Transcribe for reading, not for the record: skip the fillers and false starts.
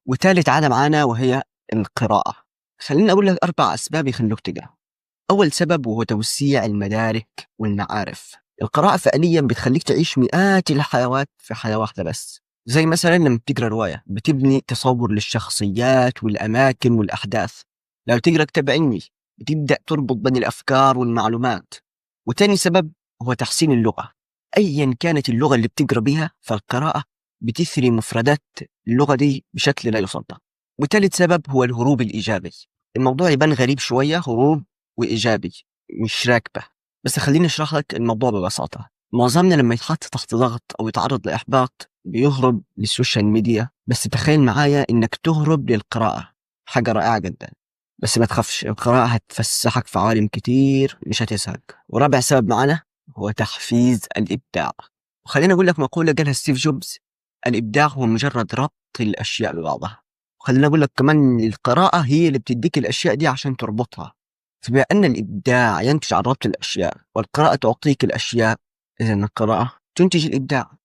وتالت عادة معانا وهي القراءة. خليني أقول لك 4 أسباب يخلوك تقرأ. أول سبب وهو توسيع المدارك والمعارف. القراءة فعليا بتخليك تعيش مئات الحيوات في حياة واحدة بس. زي مثلا لما بتقرأ رواية بتبني تصور للشخصيات والأماكن والأحداث. لو تقرأ كتاب علمي بتبدأ تربط بين الأفكار والمعلومات. وتاني سبب هو تحسين اللغة. أيا كانت اللغة اللي بتقرأ بيها فالقراءة بتثري مفردات اللغة دي بشكل لا يصدق. وتالت سبب هو الهروب الإيجابي. الموضوع يبان غريب شوية، هروب وإيجابي مش راكبة، بس خليني أشرح لك الموضوع ببساطة. معظمنا لما يتحط تحت ضغط أو يتعرض لإحباط بيهرب للسوشيال ميديا، بس تخيل معايا إنك تهرب للقراءة. حاجة رائعة جدا. بس ما تخافش، القراءة هتفسحك في عوالم كتير مش هتزهق. ورابع سبب معنا هو تحفيز الإبداع. وخليني أقول لك مقولة قالها ستيف جوبز: الإبداع هو مجرد ربط الأشياء ببعضها. وخليني أقول لك كمان القراءة هي اللي بتديك الأشياء دي عشان تربطها. فبما أن الإبداع ينتج عن ربط الأشياء والقراءة تعطيك الأشياء، إذن القراءة تنتج الإبداع.